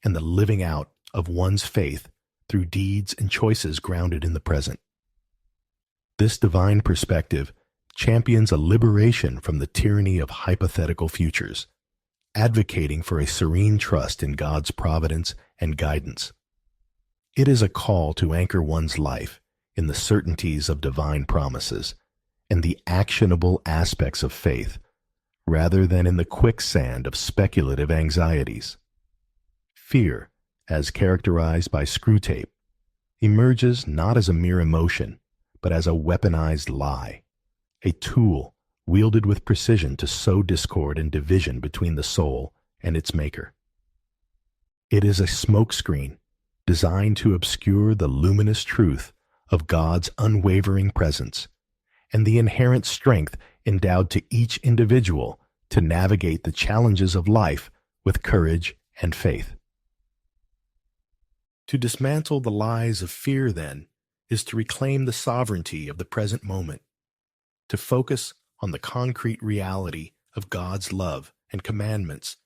and the living out of one's faith through deeds and choices grounded in the present. This divine perspective champions a liberation from the tyranny of hypothetical futures, advocating for a serene trust in God's providence and guidance. It is a call to anchor one's life in the certainties of divine promises and the actionable aspects of faith, rather than in the quicksand of speculative anxieties. Fear, as characterized by Screwtape, emerges not as a mere emotion, but as a weaponized lie, a tool wielded with precision to sow discord and division between the soul and its maker. It is a smokescreen designed to obscure the luminous truth of God's unwavering presence and the inherent strength endowed to each individual to navigate the challenges of life with courage and faith. To dismantle the lies of fear, then, is to reclaim the sovereignty of the present moment, to focus on the concrete reality of God's love and commandments,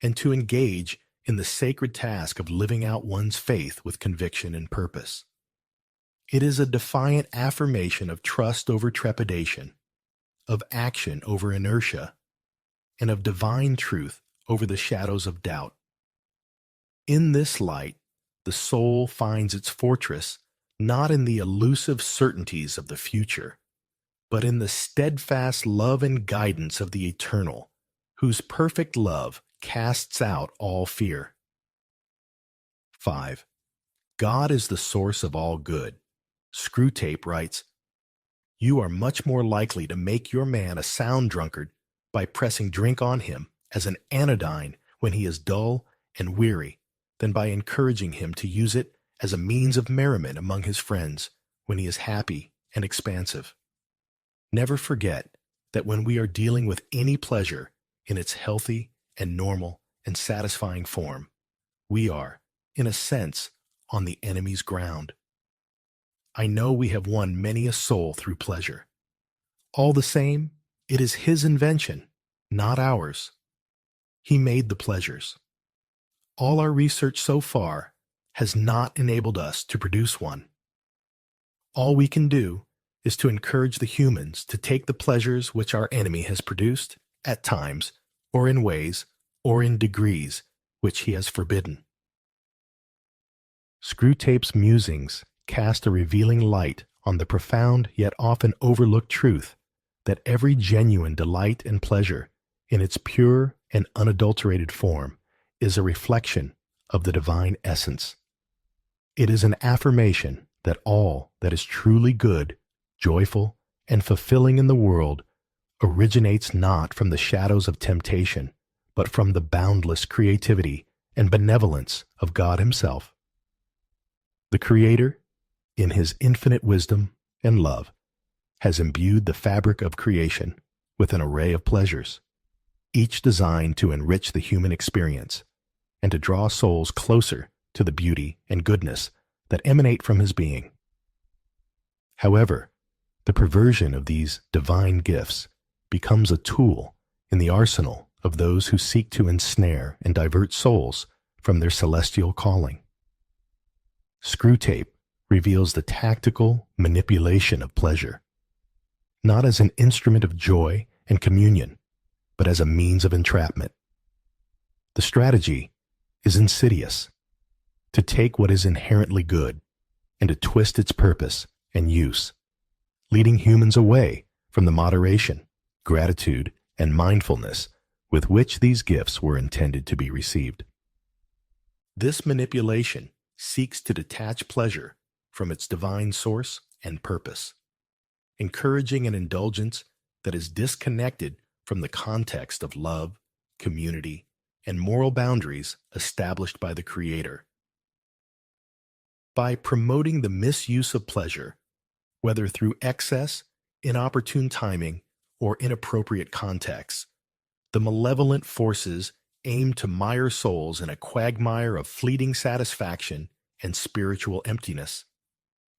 and to engage in the sacred task of living out one's faith with conviction and purpose. It is a defiant affirmation of trust over trepidation, of action over inertia, and of divine truth over the shadows of doubt. In this light, the soul finds its fortress not in the elusive certainties of the future, but in the steadfast love and guidance of the eternal, whose perfect love casts out all fear. 5. God is the source of all good. Screwtape writes, "You are much more likely to make your man a sound drunkard by pressing drink on him as an anodyne when he is dull and weary than by encouraging him to use it as a means of merriment among his friends when he is happy and expansive." Never forget that when we are dealing with any pleasure in its healthy and normal and satisfying form, we are, in a sense, on the enemy's ground. I know we have won many a soul through pleasure. All the same, it is his invention, not ours. He made the pleasures. All our research so far has not enabled us to produce one. All we can do is to encourage the humans to take the pleasures which our enemy has produced, at times, or in ways, or in degrees, which he has forbidden. Screwtape's musings cast a revealing light on the profound yet often overlooked truth that every genuine delight and pleasure, in its pure and unadulterated form, is a reflection of the divine essence. It is an affirmation that all that is truly good, joyful, and fulfilling in the world originates not from the shadows of temptation, but from the boundless creativity and benevolence of God Himself. The Creator, in His infinite wisdom and love, has imbued the fabric of creation with an array of pleasures, each designed to enrich the human experience and to draw souls closer to the beauty and goodness that emanate from His being. However, the perversion of these divine gifts becomes a tool in the arsenal of those who seek to ensnare and divert souls from their celestial calling. Screwtape reveals the tactical manipulation of pleasure, not as an instrument of joy and communion, but as a means of entrapment. The strategy is insidious: to take what is inherently good and to twist its purpose and use, leading humans away from the moderation, gratitude, and mindfulness with which these gifts were intended to be received. This manipulation seeks to detach pleasure from its divine source and purpose, encouraging an indulgence that is disconnected from the context of love, community, and moral boundaries established by the Creator. By promoting the misuse of pleasure, whether through excess, inopportune timing, or inappropriate contexts, the malevolent forces aim to mire souls in a quagmire of fleeting satisfaction and spiritual emptiness,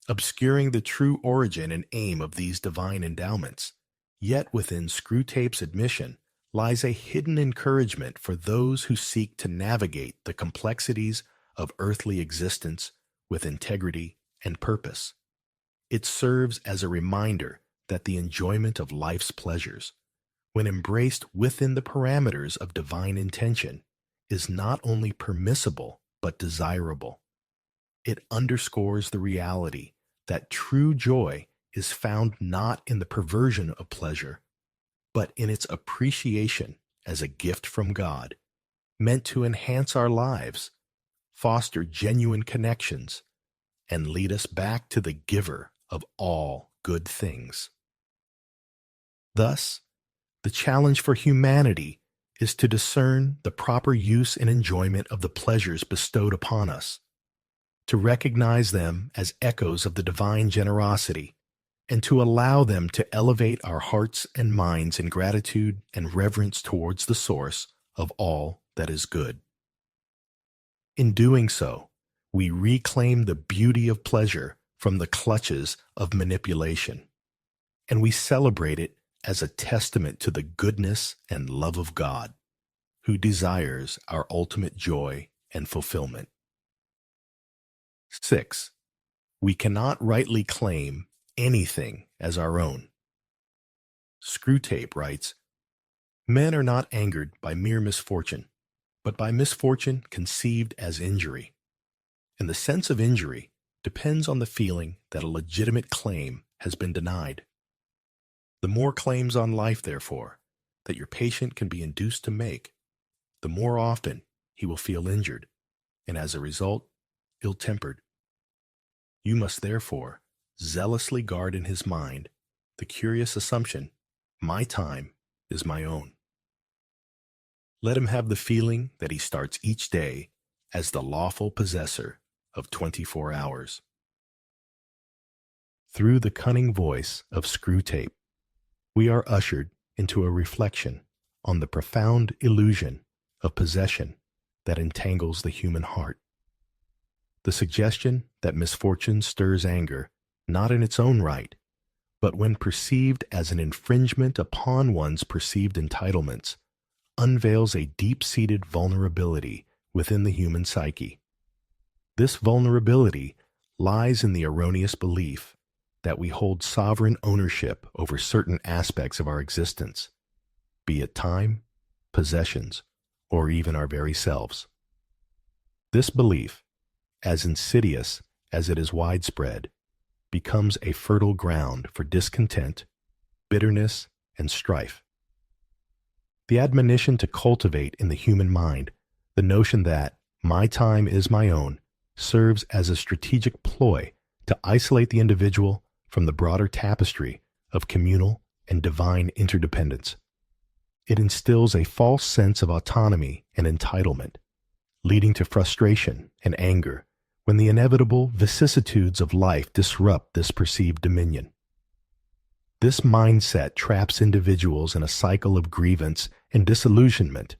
obscuring the true origin and aim of these divine endowments. Yet within Screwtape's admission lies a hidden encouragement for those who seek to navigate the complexities of earthly existence with integrity and purpose. It serves as a reminder that the enjoyment of life's pleasures, when embraced within the parameters of divine intention, is not only permissible but desirable. It underscores the reality that true joy is found not in the perversion of pleasure, but in its appreciation as a gift from God, meant to enhance our lives, foster genuine connections, and lead us back to the giver of all good things. Thus, the challenge for humanity is to discern the proper use and enjoyment of the pleasures bestowed upon us, to recognize them as echoes of the divine generosity, and to allow them to elevate our hearts and minds in gratitude and reverence towards the source of all that is good. In doing so, we reclaim the beauty of pleasure from the clutches of manipulation, and we celebrate it as a testament to the goodness and love of God, who desires our ultimate joy and fulfillment. 6. We cannot rightly claim anything as our own. Screwtape writes, "Men are not angered by mere misfortune, but by misfortune conceived as injury. And the sense of injury depends on the feeling that a legitimate claim has been denied. The more claims on life, therefore, that your patient can be induced to make, the more often he will feel injured, and as a result, ill-tempered. You must therefore zealously guard in his mind the curious assumption, my time is my own. Let him have the feeling that he starts each day as the lawful possessor of 24 hours. Through the cunning voice of Screwtape, we are ushered into a reflection on the profound illusion of possession that entangles the human heart. The suggestion that misfortune stirs anger, not in its own right, but when perceived as an infringement upon one's perceived entitlements, unveils a deep-seated vulnerability within the human psyche. This vulnerability lies in the erroneous belief that we hold sovereign ownership over certain aspects of our existence, be it time, possessions, or even our very selves. This belief, as insidious as it is widespread, becomes a fertile ground for discontent, bitterness, and strife. The admonition to cultivate in the human mind the notion that my time is my own serves as a strategic ploy to isolate the individual from the broader tapestry of communal and divine interdependence. It instills a false sense of autonomy and entitlement, leading to frustration and anger when the inevitable vicissitudes of life disrupt this perceived dominion. This mindset traps individuals in a cycle of grievance and disillusionment,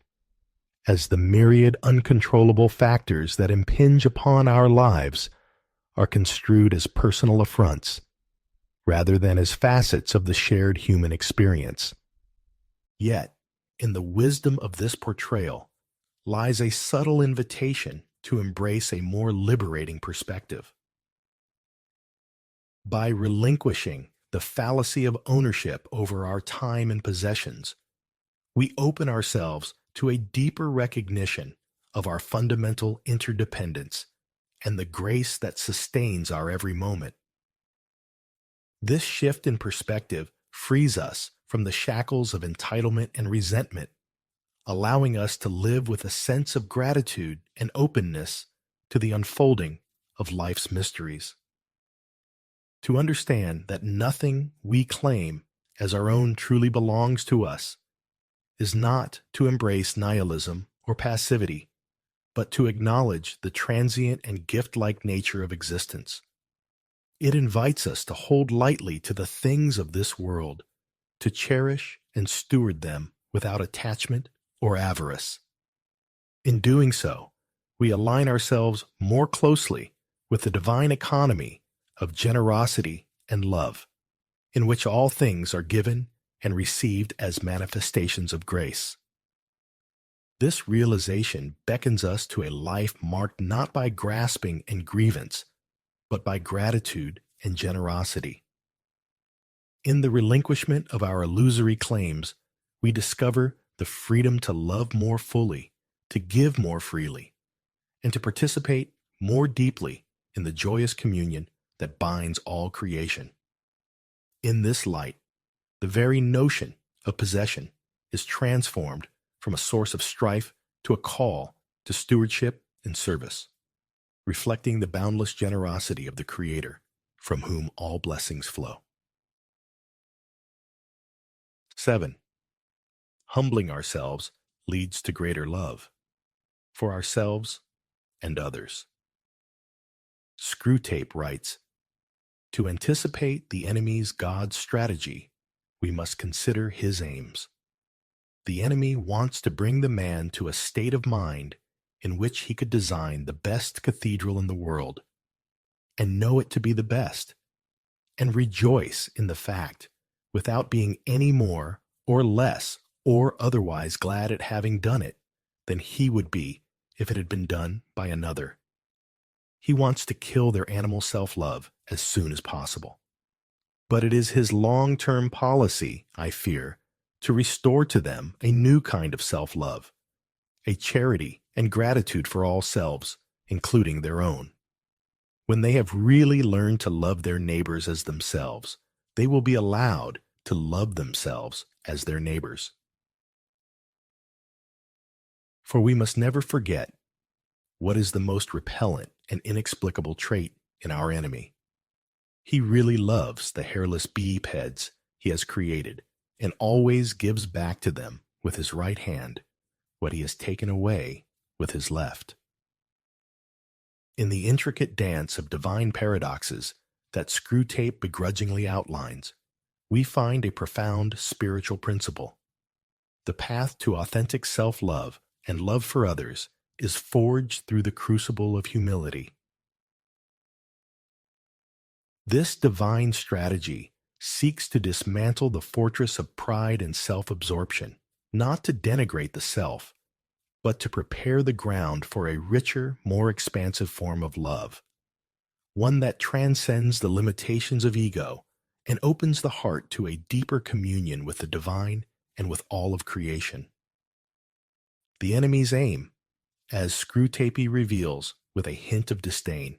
as the myriad uncontrollable factors that impinge upon our lives are construed as personal affronts, rather than as facets of the shared human experience. Yet, in the wisdom of this portrayal lies a subtle invitation to embrace a more liberating perspective. By relinquishing the fallacy of ownership over our time and possessions, we open ourselves to a deeper recognition of our fundamental interdependence and the grace that sustains our every moment. This shift in perspective frees us from the shackles of entitlement and resentment, allowing us to live with a sense of gratitude and openness to the unfolding of life's mysteries. To understand that nothing we claim as our own truly belongs to us is not to embrace nihilism or passivity, but to acknowledge the transient and gift-like nature of existence. It invites us to hold lightly to the things of this world, to cherish and steward them without attachment or avarice. In doing so, we align ourselves more closely with the divine economy of generosity and love, in which all things are given and received as manifestations of grace. This realization beckons us to a life marked not by grasping and grievance, but by gratitude and generosity. In the relinquishment of our illusory claims, we discover the freedom to love more fully, to give more freely, and to participate more deeply in the joyous communion that binds all creation. In this light, the very notion of possession is transformed from a source of strife to a call to stewardship and service, reflecting the boundless generosity of the Creator, from whom all blessings flow. 7. Humbling ourselves leads to greater love for ourselves and others. Screwtape writes, "To anticipate the enemy's God's strategy, we must consider his aims. The enemy wants to bring the man to a state of mind in which he could design the best cathedral in the world, and know it to be the best, and rejoice in the fact without being any more or less or otherwise glad at having done it than he would be if it had been done by another. He wants to kill their animal self-love as soon as possible. But it is his long-term policy, I fear, to restore to them a new kind of self-love, a charity and gratitude for all selves, including their own. When they have really learned to love their neighbors as themselves, they will be allowed to love themselves as their neighbors. For we must never forget what is the most repellent and inexplicable trait in our enemy. He really loves the hairless bipeds he has created and always gives back to them with his right hand what he has taken away with his left. In the intricate dance of divine paradoxes that Screwtape begrudgingly outlines, we find a profound spiritual principle. The path to authentic self-love and love for others is forged through the crucible of humility. This divine strategy seeks to dismantle the fortress of pride and self-absorption, not to denigrate the self, but to prepare the ground for a richer, more expansive form of love, one that transcends the limitations of ego and opens the heart to a deeper communion with the divine and with all of creation. The enemy's aim, as Screwtape reveals with a hint of disdain,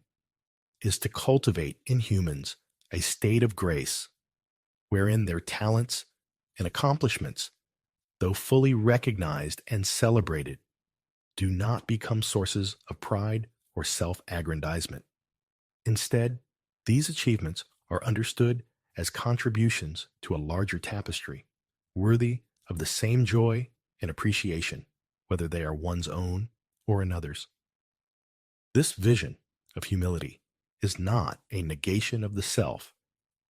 is to cultivate in humans a state of grace wherein their talents and accomplishments, though fully recognized and celebrated, do not become sources of pride or self-aggrandizement. Instead, these achievements are understood as contributions to a larger tapestry, worthy of the same joy and appreciation, whether they are one's own or another's. This vision of humility is not a negation of the self,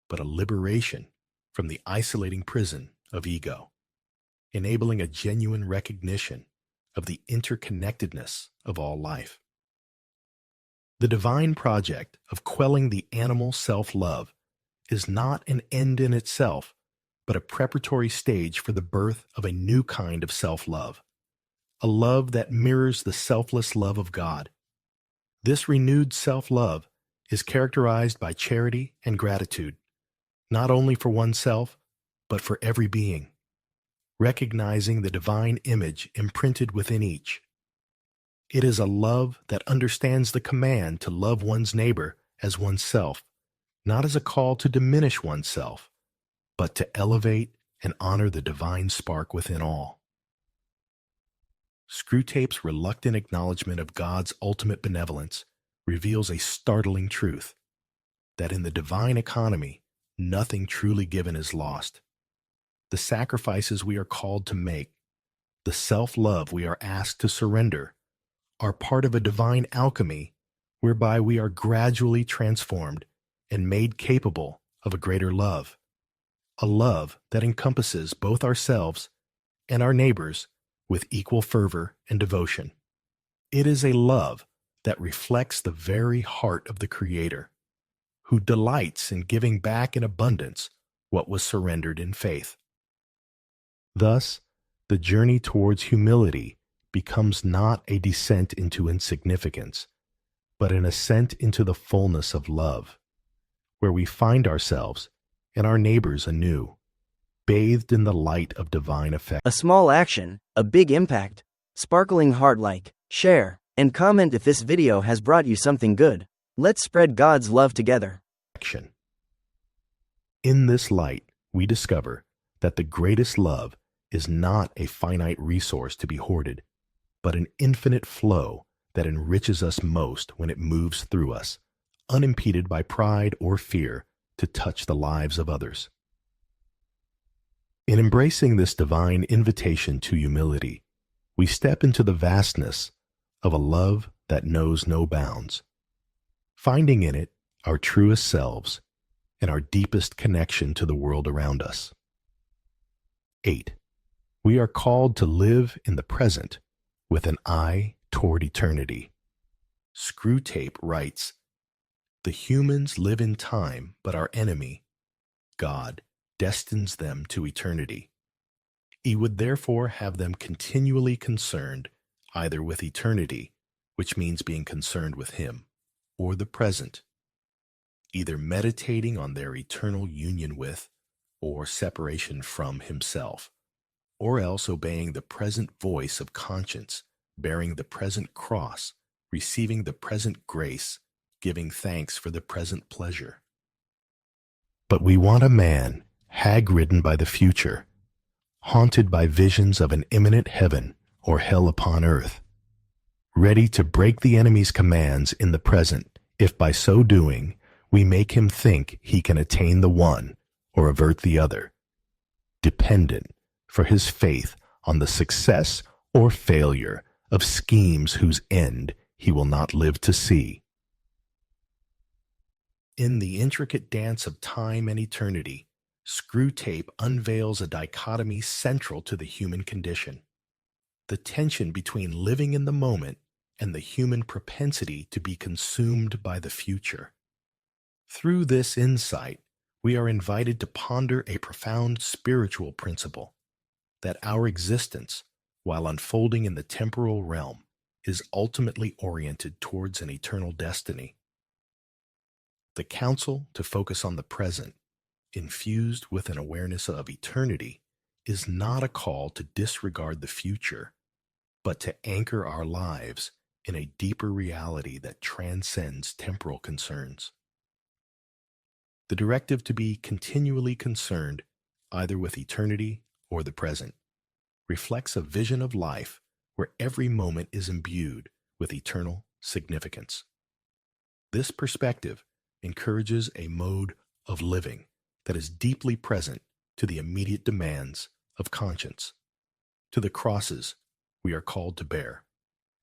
but a liberation from the isolating prison of ego, enabling a genuine recognition of the interconnectedness of all life. The divine project of quelling the animal self-love is not an end in itself, but a preparatory stage for the birth of a new kind of self-love, a love that mirrors the selfless love of God. This renewed self-love is characterized by charity and gratitude, not only for oneself, but for every being, recognizing the divine image imprinted within each. It is a love that understands the command to love one's neighbor as oneself, not as a call to diminish oneself, but to elevate and honor the divine spark within all. Screwtape's reluctant acknowledgement of God's ultimate benevolence reveals a startling truth, that in the divine economy, nothing truly given is lost. The sacrifices we are called to make, the self-love we are asked to surrender, are part of a divine alchemy whereby we are gradually transformed and made capable of a greater love, a love that encompasses both ourselves and our neighbors with equal fervor and devotion. It is a love that reflects the very heart of the Creator, who delights in giving back in abundance what was surrendered in faith. Thus, the journey towards humility becomes not a descent into insignificance, but an ascent into the fullness of love, where we find ourselves and our neighbors anew, bathed in the light of divine affection. A small action, a big impact. Sparkling heart, like, share, and comment if this video has brought you something good. Let's spread God's love together. In this light, we discover that the greatest love is not a finite resource to be hoarded, but an infinite flow that enriches us most when it moves through us, unimpeded by pride or fear, to touch the lives of others. In embracing this divine invitation to humility, we step into the vastness of a love that knows no bounds, finding in it our truest selves and our deepest connection to the world around us. 8. We are called to live in the present with an eye toward eternity. Screwtape writes, "The humans live in time, but our enemy, God, destines them to eternity. He would therefore have them continually concerned either with eternity, which means being concerned with Him, or the present, either meditating on their eternal union with or separation from Himself, or else obeying the present voice of conscience, bearing the present cross, receiving the present grace, giving thanks for the present pleasure." But we want a man hag-ridden by the future, haunted by visions of an imminent heaven or hell upon earth, ready to break the enemy's commands in the present if by so doing we make him think he can attain the one or avert the other, dependent for his faith on the success or failure of schemes whose end he will not live to see. In the intricate dance of time and eternity, Screwtape unveils a dichotomy central to the human condition: the tension between living in the moment and the human propensity to be consumed by the future. Through this insight, we are invited to ponder a profound spiritual principle: that our existence, while unfolding in the temporal realm, is ultimately oriented towards an eternal destiny. The counsel to focus on the present, infused with an awareness of eternity, is not a call to disregard the future, but to anchor our lives in a deeper reality that transcends temporal concerns. The directive to be continually concerned either with eternity or the present reflects a vision of life where every moment is imbued with eternal significance. This perspective encourages a mode of living that is deeply present to the immediate demands of conscience, to the crosses we are called to bear,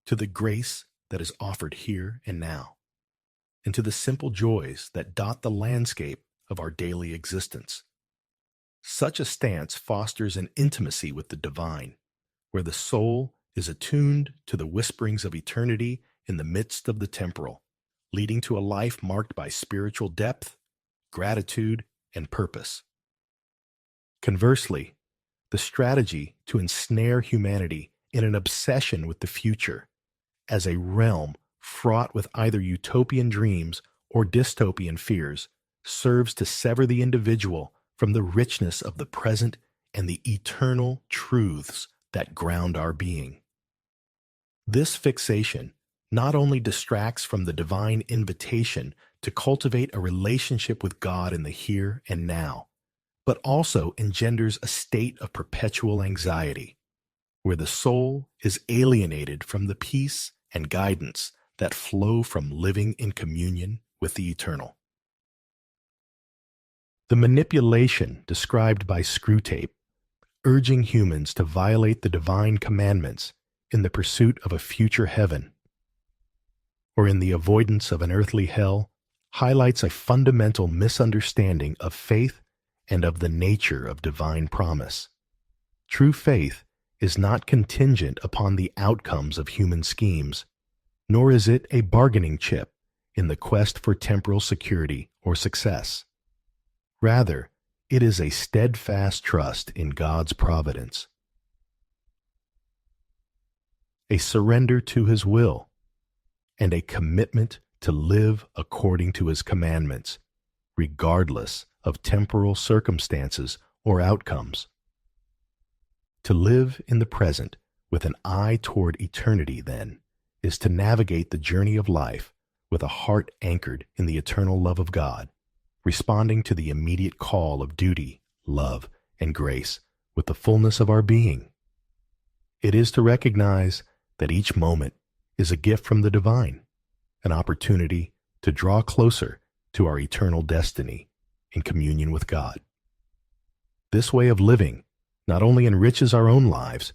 to the grace that is offered here and now, and to the simple joys that dot the landscape of our daily existence. Such a stance fosters an intimacy with the divine, where the soul is attuned to the whisperings of eternity in the midst of the temporal, leading to a life marked by spiritual depth, gratitude, and purpose. Conversely, the strategy to ensnare humanity in an obsession with the future as a realm fraught with either utopian dreams or dystopian fears serves to sever the individual from the richness of the present and the eternal truths that ground our being. This fixation not only distracts from the divine invitation to cultivate a relationship with God in the here and now, but also engenders a state of perpetual anxiety, where the soul is alienated from the peace and guidance that flow from living in communion with the eternal. The manipulation described by Screwtape, urging humans to violate the divine commandments in the pursuit of a future heaven, or in the avoidance of an earthly hell, highlights a fundamental misunderstanding of faith and of the nature of divine promise. True faith is not contingent upon the outcomes of human schemes, nor is it a bargaining chip in the quest for temporal security or success. Rather, it is a steadfast trust in God's providence. a surrender to his will, and a commitment to live according to his commandments, regardless of temporal circumstances or outcomes. To live in the present with an eye toward eternity, then, is to navigate the journey of life with a heart anchored in the eternal love of God, responding to the immediate call of duty, love, and grace with the fullness of our being. It is to recognize that each moment is a gift from the divine, an opportunity to draw closer to our eternal destiny in communion with God. This way of living not only enriches our own lives,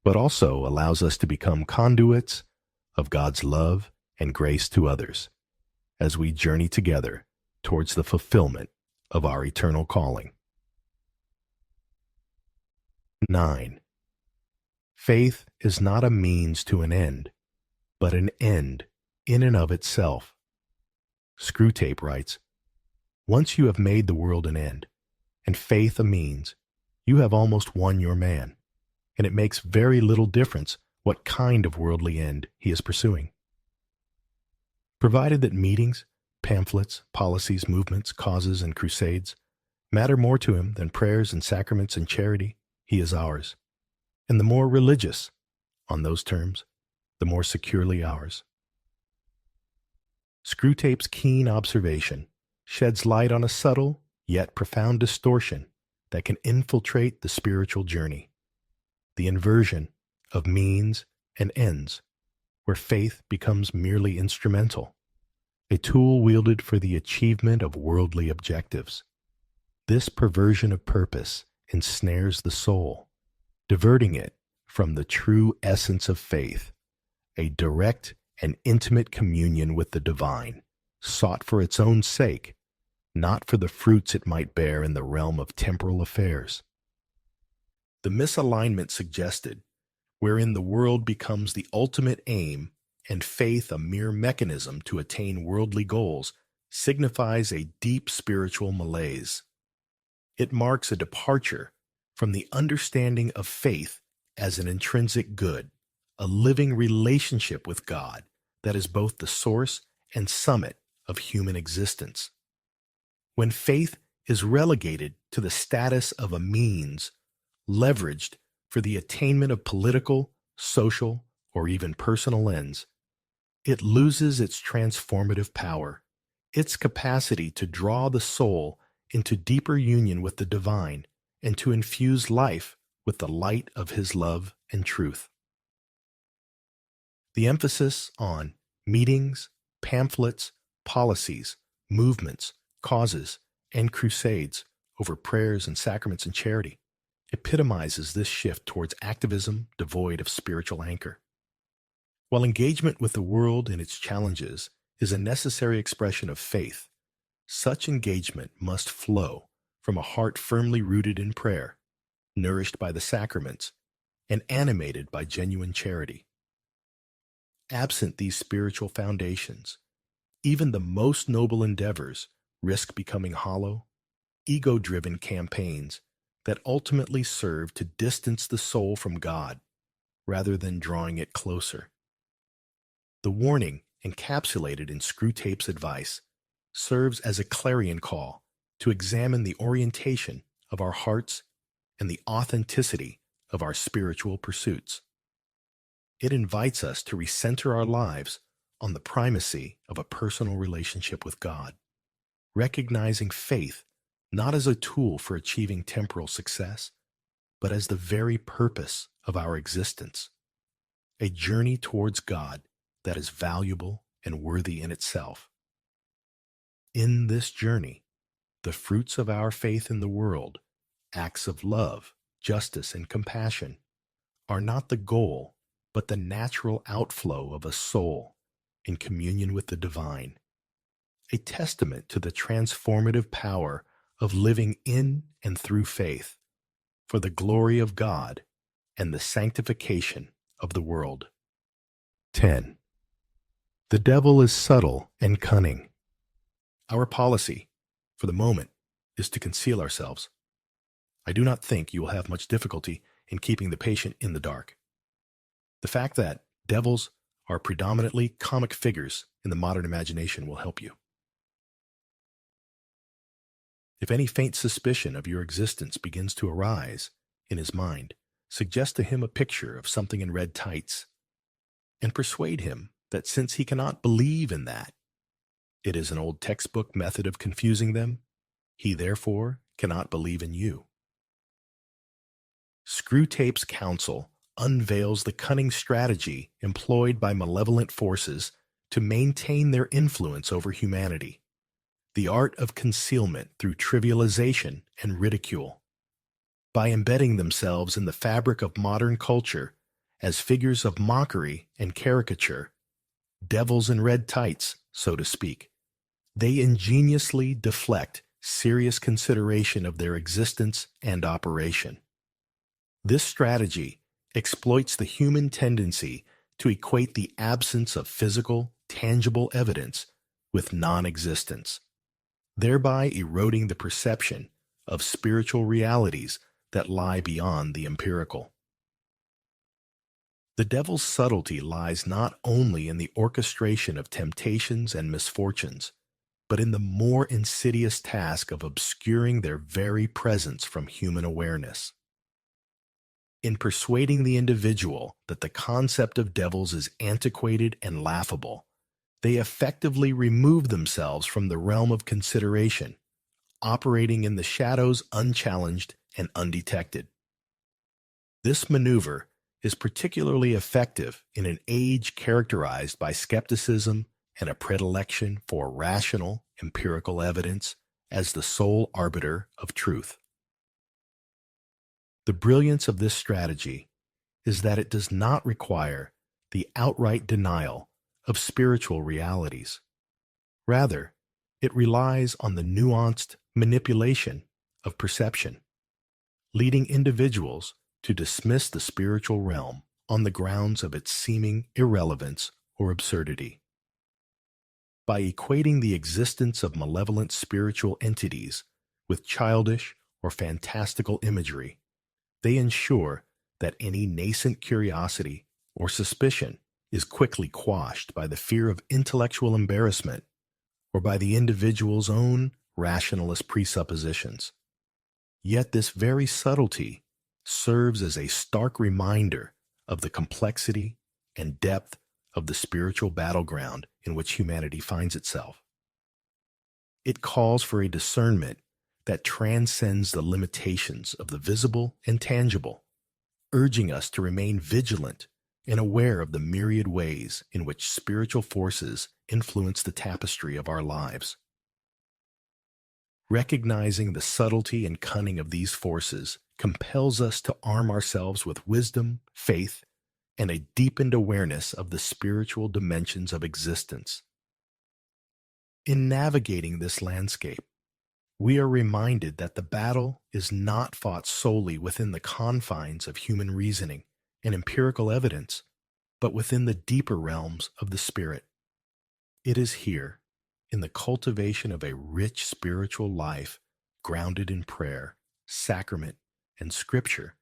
but also allows us to become conduits of God's love and grace to others as we journey together towards the fulfillment of our eternal calling. 9. Faith is not a means to an end, but an end in and of itself. Screwtape writes, "Once you have made the world an end, and faith a means, you have almost won your man, and it makes very little difference what kind of worldly end he is pursuing. Provided that meetings, pamphlets, policies, movements, causes, and crusades matter more to him than prayers and sacraments and charity, he is ours, and the more religious, on those terms, the more securely ours." Screwtape's keen observation sheds light on a subtle yet profound distortion that can infiltrate the spiritual journey, the inversion of means and ends, where faith becomes merely instrumental, a tool wielded for the achievement of worldly objectives. This perversion of purpose ensnares the soul, diverting it from the true essence of faith, a direct and intimate communion with the divine, sought for its own sake, not for the fruits it might bear in the realm of temporal affairs. The misalignment suggested, wherein the world becomes the ultimate aim and faith a mere mechanism to attain worldly goals, signifies a deep spiritual malaise. It marks a departure from the understanding of faith as an intrinsic good, a living relationship with God that is both the source and summit of human existence. When faith is relegated to the status of a means, leveraged for the attainment of political, social, or even personal ends, it loses its transformative power, its capacity to draw the soul into deeper union with the divine and to infuse life with the light of his love and truth. The emphasis on meetings, pamphlets, policies, movements, causes, and crusades over prayers and sacraments and charity epitomizes this shift towards activism devoid of spiritual anchor. While engagement with the world and its challenges is a necessary expression of faith, such engagement must flow from a heart firmly rooted in prayer, nourished by the sacraments, and animated by genuine charity. Absent these spiritual foundations, even the most noble endeavors risk becoming hollow, ego-driven campaigns that ultimately serve to distance the soul from God rather than drawing it closer. The warning encapsulated in Screwtape's advice serves as a clarion call to examine the orientation of our hearts and the authenticity of our spiritual pursuits. It invites us to recenter our lives on the primacy of a personal relationship with God, recognizing faith not as a tool for achieving temporal success, but as the very purpose of our existence, a journey towards God that is valuable and worthy in itself. In this journey, the fruits of our faith in the world, acts of love, justice, and compassion, are not the goal, but the natural outflow of a soul in communion with the divine, a testament to the transformative power of living in and through faith for the glory of God and the sanctification of the world. 10. The devil is subtle and cunning. Our policy, for the moment, is to conceal ourselves. I do not think you will have much difficulty in keeping the patient in the dark. The fact that, Devils are predominantly comic figures in the modern imagination will help you. If any faint suspicion of your existence begins to arise in his mind, suggest to him a picture of something in red tights, and persuade him that since he cannot believe in that, it is an old textbook method of confusing them, he therefore cannot believe in you. Screwtape's counsel unveils the cunning strategy employed by malevolent forces to maintain their influence over humanity, the art of concealment through trivialization and ridicule. By embedding themselves in the fabric of modern culture as figures of mockery and caricature, devils in red tights, so to speak, they ingeniously deflect serious consideration of their existence and operation. This strategy exploits the human tendency to equate the absence of physical, tangible evidence with non-existence, thereby eroding the perception of spiritual realities that lie beyond the empirical. The devil's subtlety lies not only in the orchestration of temptations and misfortunes, but in the more insidious task of obscuring their very presence from human awareness. In persuading the individual that the concept of devils is antiquated and laughable, they effectively remove themselves from the realm of consideration, operating in the shadows unchallenged and undetected. This maneuver is particularly effective in an age characterized by skepticism and a predilection for rational, empirical evidence as the sole arbiter of truth. The brilliance of this strategy is that it does not require the outright denial of spiritual realities. Rather, it relies on the nuanced manipulation of perception, leading individuals to dismiss the spiritual realm on the grounds of its seeming irrelevance or absurdity. By equating the existence of malevolent spiritual entities with childish or fantastical imagery, they ensure that any nascent curiosity or suspicion is quickly quashed by the fear of intellectual embarrassment or by the individual's own rationalist presuppositions. Yet this very subtlety serves as a stark reminder of the complexity and depth of the spiritual battleground in which humanity finds itself. It calls for a discernment that transcends the limitations of the visible and tangible, urging us to remain vigilant and aware of the myriad ways in which spiritual forces influence the tapestry of our lives. Recognizing the subtlety and cunning of these forces compels us to arm ourselves with wisdom, faith, and a deepened awareness of the spiritual dimensions of existence. In navigating this landscape, we are reminded that the battle is not fought solely within the confines of human reasoning and empirical evidence, but within the deeper realms of the spirit. It is here, in the cultivation of a rich spiritual life grounded in prayer, sacrament, and scripture,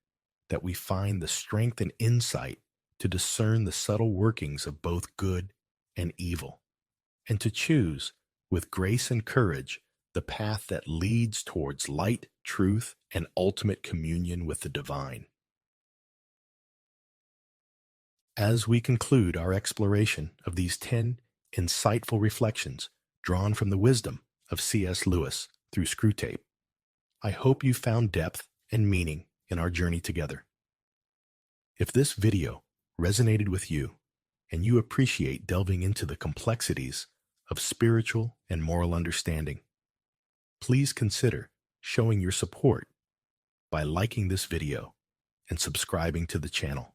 that we find the strength and insight to discern the subtle workings of both good and evil, and to choose, with grace and courage, the path that leads towards light, truth, and ultimate communion with the divine. As we conclude our exploration of these 10 insightful reflections drawn from the wisdom of C.S. Lewis through Screwtape, I hope you found depth and meaning in our journey together. If this video resonated with you and you appreciate delving into the complexities of spiritual and moral understanding, please consider showing your support by liking this video and subscribing to the channel.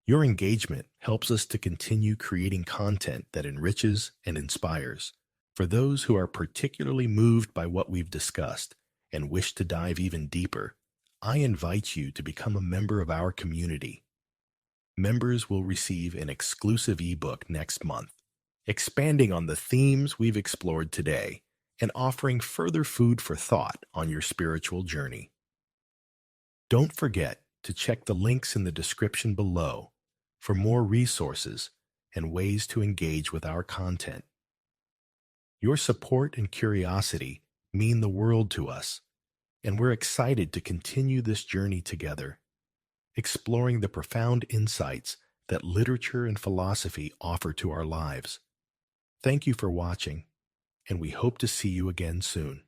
Your engagement helps us to continue creating content that enriches and inspires. For those who are particularly moved by what we've discussed and wish to dive even deeper, I invite you to become a member of our community. Members will receive an exclusive ebook next month, expanding on the themes we've explored today and offering further food for thought on your spiritual journey. Don't forget to check the links in the description below for more resources and ways to engage with our content. Your support and curiosity mean the world to us, and we're excited to continue this journey together, exploring the profound insights that literature and philosophy offer to our lives. Thank you for watching, and we hope to see you again soon.